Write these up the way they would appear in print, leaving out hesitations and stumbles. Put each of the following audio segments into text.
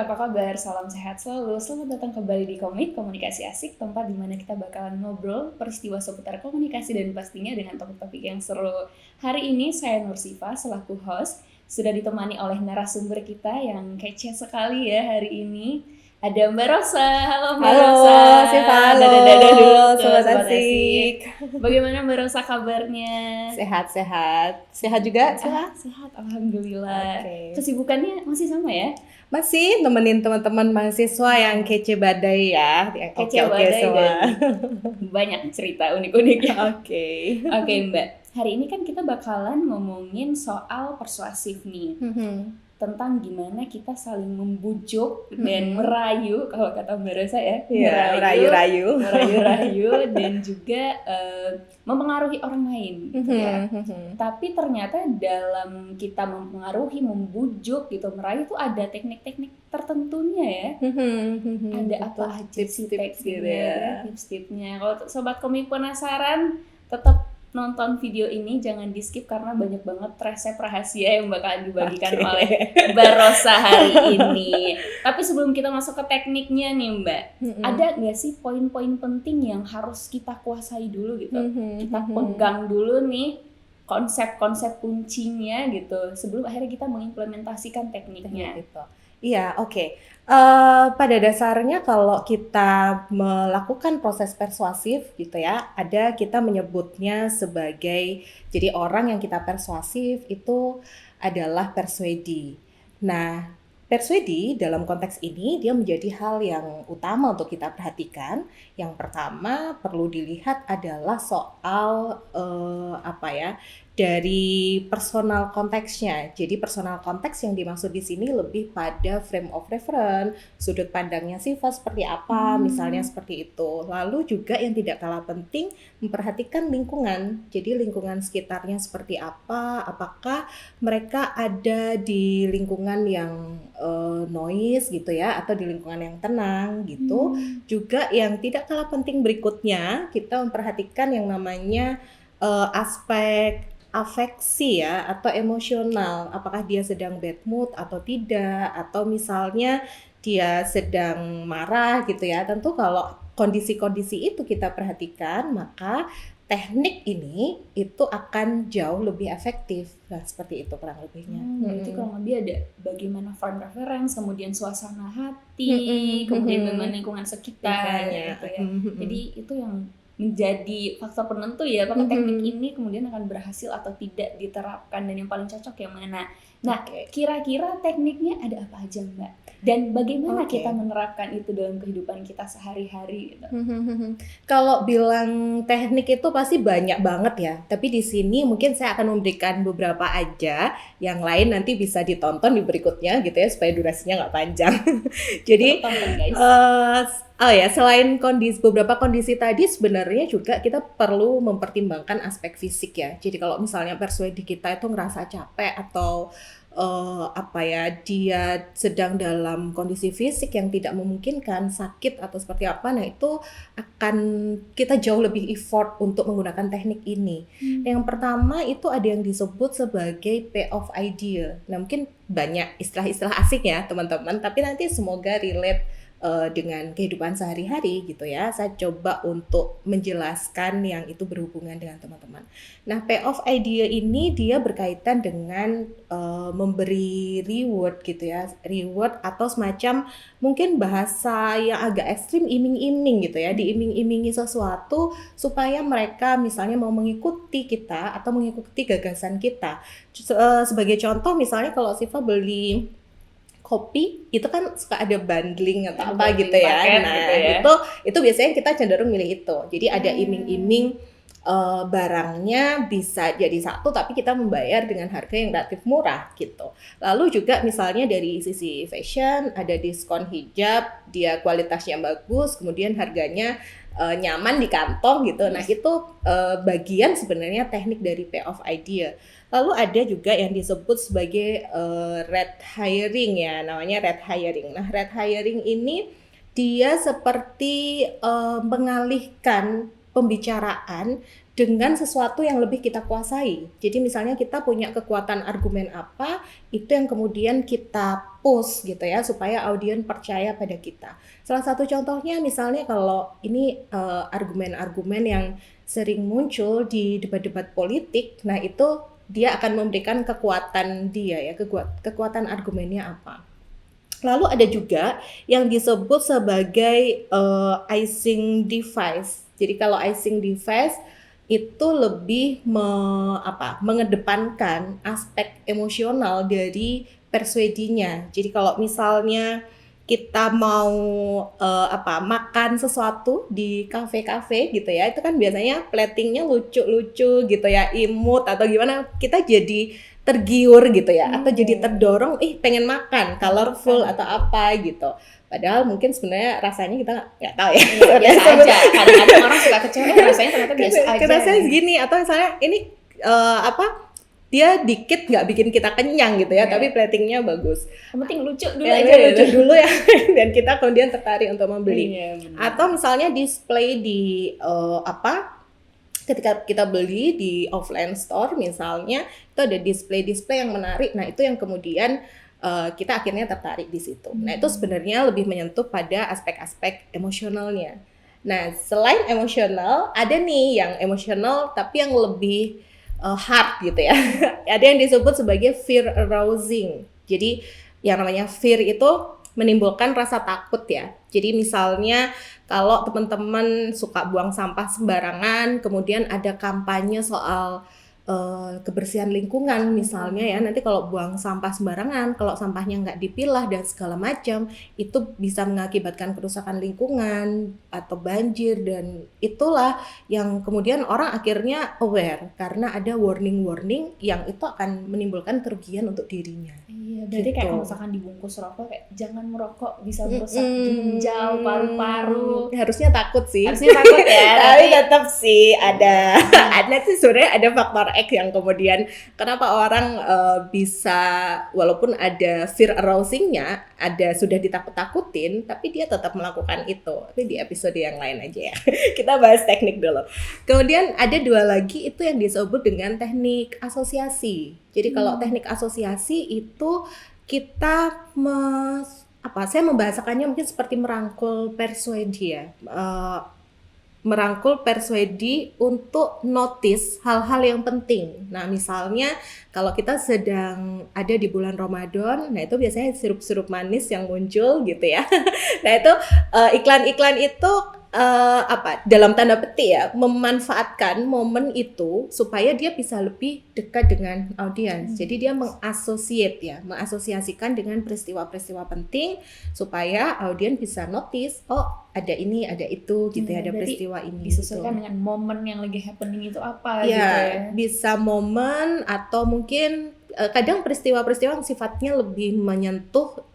apa kabar? Salam sehat selalu. Selamat datang kembali di Komunikasi Asik, tempat di mana kita bakalan ngobrol peristiwa seputar komunikasi dan pastinya dengan topik-topik yang seru. Hari ini saya Nursifa selaku host, sudah ditemani oleh narasumber kita yang kece sekali ya hari ini. Ada Mbak Rosa. Halo Mbak Halo, Rosa. Siva, halo, Dadah dulu ke Sobat Sobat Asik. Bagaimana Mbak Rosa kabarnya? Sehat-sehat. Sehat juga, Siva? Sehat, alhamdulillah. Oke. Kesibukannya masih sama ya? Masih nemenin teman-teman mahasiswa yang kece badai ya. Yang Kece oke-oke badai semua. dan banyak cerita unik-unik ya. Oke. Oke Mbak, hari ini kan kita bakalan ngomongin soal persuasif nih. Tentang gimana kita saling membujuk dan merayu, kalau kata Mbak Rosa ya. Iya, merayu-rayu. Merayu-rayu dan juga mempengaruhi orang lain gitu ya. Tapi ternyata dalam kita mempengaruhi, membujuk gitu, merayu itu ada teknik-teknik tertentunya ya. Ada apa aja sih tips-tipsnya? Tips-tipsnya. Kalau Sobat Komik penasaran, tetap nonton video ini, jangan di skip karena banyak banget resep rahasia yang bakalan dibagikan oleh Mbak Rosa hari ini. Tapi sebelum kita masuk ke tekniknya nih Mbak, ada nggak sih poin-poin penting yang harus kita kuasai dulu gitu? Kita pegang dulu nih konsep-konsep kuncinya gitu sebelum akhirnya kita mengimplementasikan tekniknya. Gitu. Iya, oke. Pada dasarnya kalau kita melakukan proses persuasif gitu ya, ada kita menyebutnya sebagai, jadi orang yang kita persuasif itu adalah persuadi. Nah, persuadi dalam konteks ini dia menjadi hal yang utama untuk kita perhatikan. Yang pertama perlu dilihat adalah soal dari personal konteksnya. Jadi personal konteks yang dimaksud di sini lebih pada frame of reference, sudut pandangnya sifat seperti apa, misalnya seperti itu. Lalu juga yang tidak kalah penting memperhatikan lingkungan. Jadi lingkungan sekitarnya seperti apa, apakah mereka ada di lingkungan yang noise gitu ya, atau di lingkungan yang tenang gitu. Juga yang tidak kalah penting berikutnya, kita memperhatikan yang namanya aspek afeksi ya atau emosional, apakah dia sedang bad mood atau tidak, atau misalnya dia sedang marah gitu ya. Tentu kalau kondisi-kondisi itu kita perhatikan, maka teknik ini itu akan jauh lebih efektif. Nah, seperti itu kurang lebihnya. Berarti kurang lebih ada bagaimana frame reference, kemudian suasana hati, kemudian bagaimana lingkungan sekitar gitu ya. Jadi itu yang menjadi faktor penentu ya, apakah teknik ini kemudian akan berhasil atau tidak diterapkan dan yang paling cocok yang mana. Nah, kira-kira tekniknya ada apa aja Mbak? Dan bagaimana kita menerapkan itu dalam kehidupan kita sehari-hari gitu? Kalau bilang teknik itu pasti banyak banget ya, tapi di sini mungkin saya akan memberikan beberapa aja, yang lain nanti bisa ditonton di berikutnya gitu ya, supaya durasinya nggak panjang. Jadi selain beberapa kondisi tadi, sebenarnya juga kita perlu mempertimbangkan aspek fisik ya. Jadi kalau misalnya persuadi kita itu ngerasa capek atau dia sedang dalam kondisi fisik yang tidak memungkinkan, sakit atau seperti apa, nah itu akan kita jauh lebih effort untuk menggunakan teknik ini. Yang pertama itu ada yang disebut sebagai payoff idea. Nah mungkin banyak istilah-istilah asing ya teman-teman, tapi nanti semoga relate dengan kehidupan sehari-hari gitu ya. Saya coba untuk menjelaskan yang itu berhubungan dengan teman-teman. Nah, payoff idea ini dia berkaitan dengan memberi reward gitu ya. Reward atau semacam mungkin bahasa yang agak ekstrim, iming-iming gitu ya. Diiming-imingi sesuatu supaya mereka misalnya mau mengikuti kita atau mengikuti gagasan kita. Sebagai contoh misalnya kalau Siva beli kopi itu kan suka ada bundling atau apa gitu ya. Nah, gitu ya. Itu biasanya kita cenderung milih itu. Jadi ada iming-iming barangnya bisa jadi satu tapi kita membayar dengan harga yang relatif murah gitu. Lalu juga misalnya dari sisi fashion ada diskon hijab, dia kualitasnya bagus, kemudian harganya nyaman di kantong gitu. Nah, itu bagian sebenarnya teknik dari payoff idea. Lalu ada juga yang disebut sebagai red hiring ya, namanya red hiring. Nah, red hiring ini dia seperti mengalihkan pembicaraan dengan sesuatu yang lebih kita kuasai. Jadi misalnya kita punya kekuatan argumen apa, itu yang kemudian kita push gitu ya, supaya audiens percaya pada kita. Salah satu contohnya misalnya kalau ini argumen-argumen yang sering muncul di debat-debat politik, nah itu dia akan memberikan kekuatan dia ya, kekuatan argumennya apa. Lalu ada juga yang disebut sebagai icing device. Jadi kalau icing device itu lebih mengedepankan aspek emosional dari persuadinya. Jadi kalau misalnya kita mau makan sesuatu di kafe-kafe gitu ya, itu kan biasanya platingnya lucu-lucu gitu ya, imut atau gimana, kita jadi tergiur gitu ya, atau jadi terdorong pengen makan, colorful atau apa gitu. Padahal mungkin sebenarnya rasanya kita nggak tahu ya. Biasa aja. Kadang-kadang orang suka kecewa, rasanya ternyata biasa aja. Rasanya segini, atau misalnya ini dia dikit nggak bikin kita kenyang gitu ya, tapi platingnya bagus. Yang penting lucu dulu Ya, aja lucu dulu ya, dan kita kemudian tertarik untuk membeli. Atau misalnya display di ketika kita beli di offline store misalnya, itu ada display yang menarik. Nah, itu yang kemudian kita akhirnya tertarik di situ. Nah, itu sebenarnya lebih menyentuh pada aspek-aspek emosionalnya. Nah, selain emosional, ada nih yang emosional tapi yang lebih hard gitu ya. Ada yang disebut sebagai fear arousing. Jadi yang namanya fear itu menimbulkan rasa takut ya. Jadi misalnya kalau teman-teman suka buang sampah sembarangan, kemudian ada kampanye soal kebersihan lingkungan misalnya ya, nanti kalau buang sampah sembarangan, kalau sampahnya nggak dipilah dan segala macam, itu bisa mengakibatkan kerusakan lingkungan atau banjir, dan itulah yang kemudian orang akhirnya aware karena ada warning yang itu akan menimbulkan kerugian untuk dirinya. Iya, berarti kayak misalkan dibungkus rokok kayak jangan merokok, bisa merusak ginjal, paru-paru. Harusnya takut sih. Harusnya takut ya. Tapi tetap sih ada sih sebenarnya ada faktor X yang kemudian kenapa orang bisa, walaupun ada fear arousing-nya, sudah ditakut-takutin, tapi dia tetap melakukan itu. Tapi di episode yang lain aja ya. Kita bahas teknik dulu. Kemudian ada dua lagi, itu yang disebut dengan teknik asosiasi. Jadi kalau teknik asosiasi itu kita saya membahasakannya mungkin seperti merangkul persuadi ya. Merangkul persuadi untuk notice hal-hal yang penting. Nah, misalnya kalau kita sedang ada di bulan Ramadan, nah itu biasanya sirup-sirup manis yang muncul gitu ya. Nah, itu iklan-iklan itu dalam tanda petik ya, memanfaatkan momen itu supaya dia bisa lebih dekat dengan audiens. Jadi dia mengasosiasikan dengan peristiwa-peristiwa penting supaya audiens bisa notice, oh ada ini, ada itu gitu ya, ada peristiwa ini. Disesuaikan dengan momen yang lagi happening itu apa ya, gitu ya. Bisa momen atau mungkin kadang peristiwa-peristiwa yang sifatnya lebih menyentuh,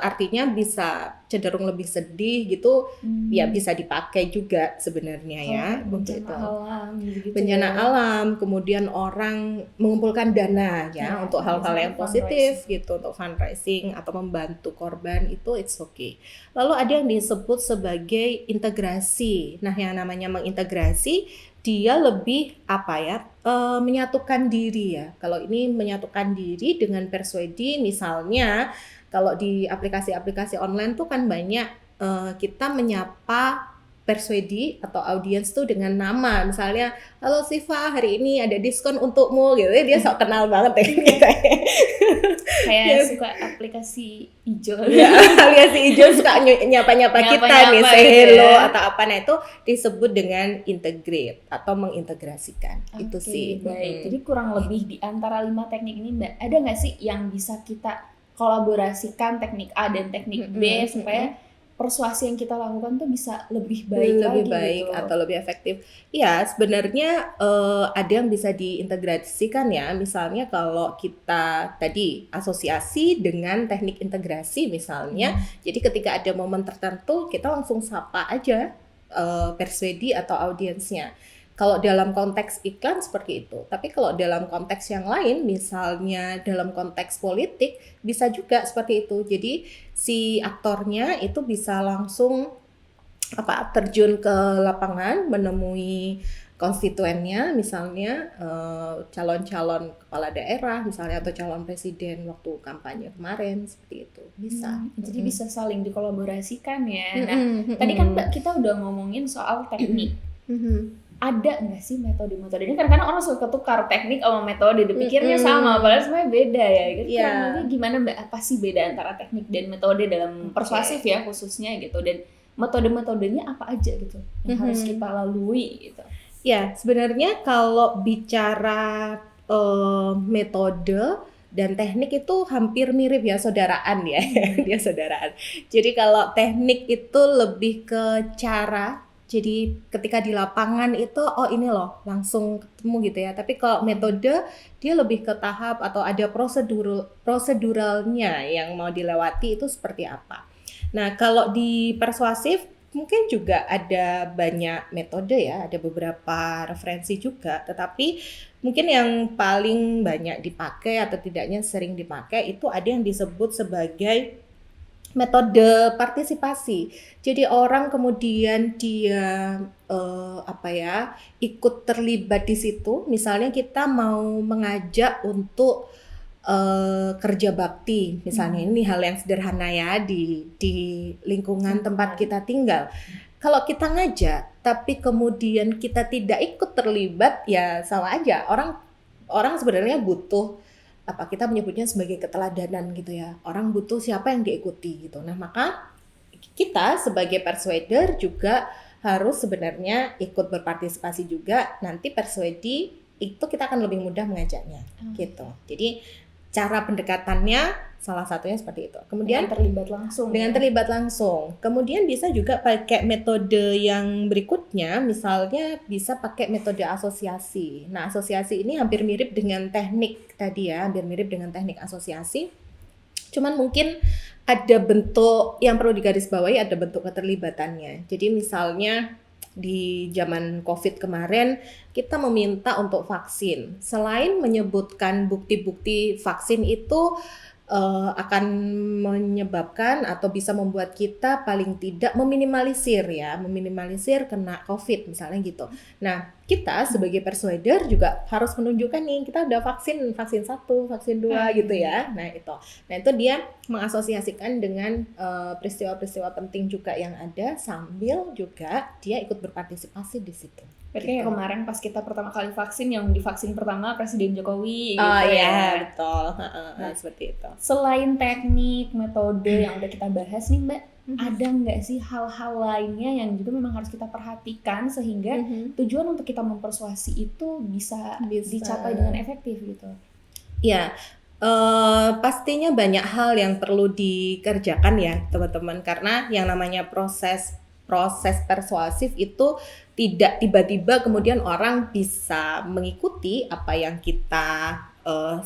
artinya bisa cenderung lebih sedih gitu, ya bisa dipakai juga sebenarnya ya. Bencana alam gitu. Bencana alam, kemudian orang mengumpulkan dana ya untuk hal-hal yang positif gitu, untuk fundraising atau membantu korban, itu it's okay. Lalu ada yang disebut sebagai integrasi. Nah, yang namanya mengintegrasi, dia lebih menyatukan diri ya. Kalau ini menyatukan diri dengan persuadi, misalnya kalau di aplikasi-aplikasi online tuh kan banyak kita menyapa persuadi atau audiens tuh dengan nama, misalnya halo Siva, hari ini ada diskon untukmu gitu. Dia sok kenal banget ya kita. Kayak suka aplikasi hijau. Ya, aplikasi hijau suka nyapa-nyapa kita nih, say hello atau apa. Nah, itu disebut dengan integrate atau mengintegrasikan. Itu sih. Baik. Jadi kurang lebih di antara 5 teknik ini ada nggak sih yang bisa kita kolaborasikan, teknik A dan teknik B supaya persuasi yang kita lakukan tuh bisa lebih baik gitu, atau lebih efektif. Ya, sebenarnya ada yang bisa diintegrasikan ya. Misalnya kalau kita tadi asosiasi dengan teknik integrasi misalnya. Jadi ketika ada momen tertentu kita langsung sapa aja persuadi atau audiensnya. Kalau dalam konteks iklan seperti itu. Tapi kalau dalam konteks yang lain, misalnya dalam konteks politik, bisa juga seperti itu. Jadi si aktornya itu bisa langsung terjun ke lapangan, menemui konstituennya, misalnya calon-calon kepala daerah misalnya atau calon presiden waktu kampanye kemarin, seperti itu bisa. Jadi bisa saling dikolaborasikan ya. Nah, Mm-mm, tadi kan mm-mm. Mbak kita udah ngomongin soal teknik. Mhm. Ada nggak sih metode-metode ini? Kadang-kadang orang suka ketukar teknik sama metode, dipikirnya sama, padahal sebenarnya beda ya. Gitu. Iya. Kurang lebih gimana Mbak? Apa sih beda antara teknik dan metode dalam persuasif ya khususnya gitu? Dan metode-metodenya apa aja gitu yang harus kita lalui gitu? Ya, sebenarnya kalau bicara metode dan teknik itu hampir mirip ya, saudaraan ya. Dia saudaraan. Jadi kalau teknik itu lebih ke cara. Jadi ketika di lapangan itu oh ini loh langsung ketemu gitu ya. Tapi kalau metode dia lebih ke tahap atau ada proseduralnya yang mau dilewati itu seperti apa. Nah, kalau di persuasif mungkin juga ada banyak metode ya, ada beberapa referensi juga, tetapi mungkin yang paling banyak dipakai atau tidaknya sering dipakai itu ada yang disebut sebagai metode partisipasi. Jadi orang kemudian dia ikut terlibat di situ. Misalnya kita mau mengajak untuk kerja bakti, misalnya ini hal yang sederhana ya di lingkungan tempat kita tinggal. Kalau kita ngajak, tapi kemudian kita tidak ikut terlibat, ya sama aja. Orang sebenarnya butuh kita menyebutnya sebagai keteladanan gitu ya. Orang butuh siapa yang diikuti gitu. Nah, maka kita sebagai persuader juga harus sebenarnya ikut berpartisipasi juga. Nanti persuadi itu kita akan lebih mudah mengajaknya gitu. Jadi cara pendekatannya salah satunya seperti itu. Kemudian terlibat langsung. Kemudian bisa juga pakai metode yang berikutnya, misalnya bisa pakai metode asosiasi. Nah, asosiasi ini hampir mirip dengan teknik tadi ya, hampir mirip dengan teknik asosiasi. Cuman mungkin ada bentuk yang perlu digarisbawahi, ada bentuk keterlibatannya. Jadi misalnya di zaman COVID kemarin kita meminta untuk vaksin. Selain menyebutkan bukti-bukti vaksin itu akan menyebabkan atau bisa membuat kita paling tidak meminimalisir kena COVID misalnya gitu. Nah, kita sebagai persuader juga harus menunjukkan nih kita udah vaksin 1, vaksin 2 gitu ya. Nah, itu dia mengasosiasikan dengan peristiwa-peristiwa penting juga yang ada sambil juga dia ikut berpartisipasi di situ. Berarti gitu. Kemarin pas kita pertama kali vaksin, yang divaksin pertama Presiden Jokowi gitu ya. Betul. Seperti itu. Selain teknik, metode yang udah kita bahas nih Mbak, ada nggak sih hal-hal lainnya yang juga memang harus kita perhatikan sehingga tujuan untuk kita mempersuasi itu bisa dicapai dengan efektif gitu? Ya, pastinya banyak hal yang perlu dikerjakan ya teman-teman, karena yang namanya proses persuasif itu tidak tiba-tiba kemudian orang bisa mengikuti apa yang kita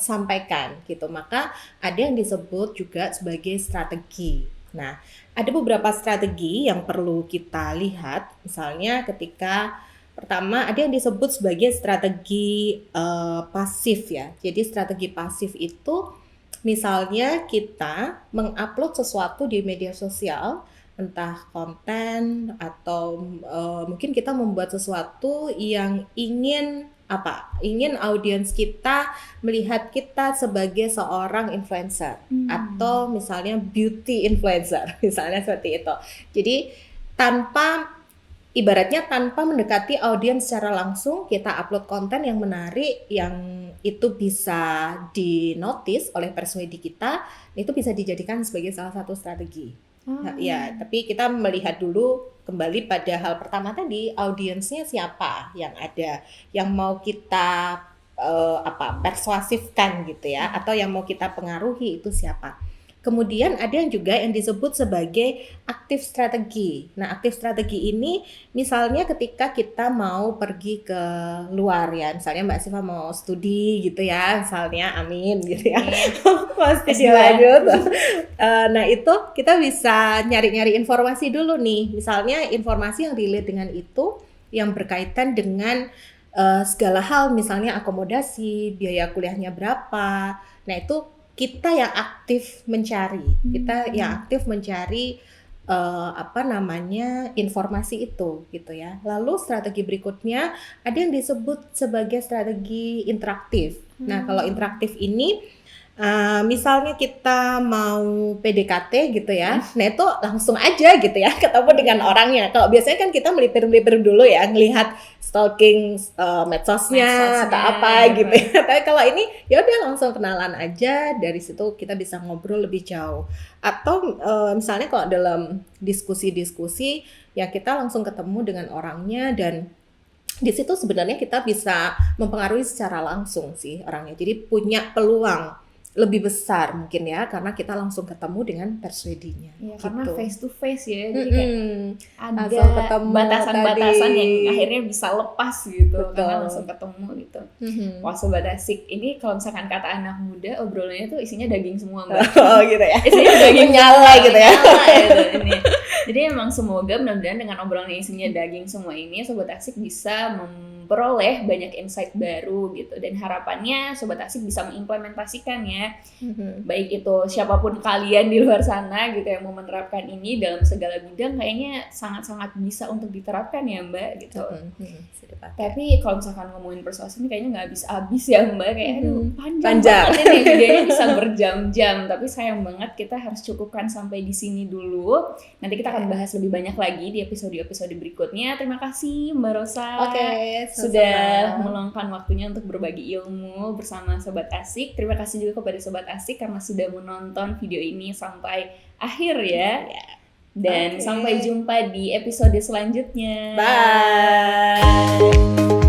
sampaikan gitu. Maka ada yang disebut juga sebagai strategi. Nah, ada beberapa strategi yang perlu kita lihat. Misalnya ketika pertama ada yang disebut sebagai strategi pasif ya. Jadi strategi pasif itu misalnya kita mengupload sesuatu di media sosial, entah konten atau mungkin kita membuat sesuatu yang ingin audiens kita melihat kita sebagai seorang influencer atau misalnya beauty influencer misalnya seperti itu. Jadi ibaratnya tanpa mendekati audiens secara langsung, kita upload konten yang menarik, yang itu bisa dinotis oleh persuadi kita, itu bisa dijadikan sebagai salah satu strategi. Ya, tapi kita melihat dulu kembali pada hal pertama tadi, audiensnya siapa yang ada, yang mau kita persuasifkan gitu ya, atau yang mau kita pengaruhi itu siapa. Kemudian ada yang juga yang disebut sebagai aktif strategi. Nah, aktif strategi ini misalnya ketika kita mau pergi ke luar ya, misalnya Mbak Siva mau studi gitu ya, misalnya amin gitu ya, pasti dilanjut. Nah, itu kita bisa nyari-nyari informasi dulu nih, misalnya informasi yang relate dengan itu, yang berkaitan dengan segala hal, misalnya akomodasi, biaya kuliahnya berapa. Nah, itu kita yang aktif mencari, informasi itu gitu ya. Lalu strategi berikutnya ada yang disebut sebagai strategi interaktif. Nah, kalau interaktif ini misalnya kita mau PDKT gitu ya, nah itu langsung aja gitu ya ketemu dengan orangnya. Kalau biasanya kan kita melipir-melipir dulu ya, ngelihat stalking medsosnya atau apa gitu ya. Tapi kalau ini ya udah langsung kenalan aja, dari situ kita bisa ngobrol lebih jauh. Atau misalnya kalau dalam diskusi-diskusi ya kita langsung ketemu dengan orangnya, dan di situ sebenarnya kita bisa mempengaruhi secara langsung sih orangnya. Jadi punya peluang lebih besar mungkin ya, karena kita langsung ketemu dengan persuadinya. Ya, gitu. karena face to face ya, jadi kayak langsung ada ketemu batasan-batasan tadi. yang akhirnya bisa lepas gitu. Betul. Karena langsung ketemu gitu. Wah, Sobat Asik, ini kalau misalkan kata anak muda, obrolannya tuh isinya daging semua, Mbak. Oh gitu ya. Isinya daging Menyala gitu ya. menyala gitu ini. Jadi emang semoga mudah-mudahan dengan obrolan yang isinya daging semua ini, Sobat Asik bisa memperoleh banyak insight baru gitu. Dan harapannya Sobat Asik bisa mengimplementasikannya. Baik itu siapapun kalian di luar sana gitu yang mau menerapkan ini dalam segala bidang, kayaknya sangat-sangat bisa untuk diterapkan ya, Mbak gitu. Tapi kalau misalkan ngomongin persuasi ini kayaknya nggak habis-habis ya, Mbak, kayak aduh panjang banget ini, videonya bisa berjam-jam. Tapi sayang banget kita harus cukupkan sampai di sini dulu. Nanti kita akan bahas lebih banyak lagi di episode-episode berikutnya. Terima kasih Mbak Rosa sudah meluangkan waktunya untuk berbagi ilmu bersama Sobat Asik. Terima kasih juga kepada Sobat Asik karena sudah menonton video ini sampai akhir ya. Dan sampai jumpa di episode selanjutnya. Bye.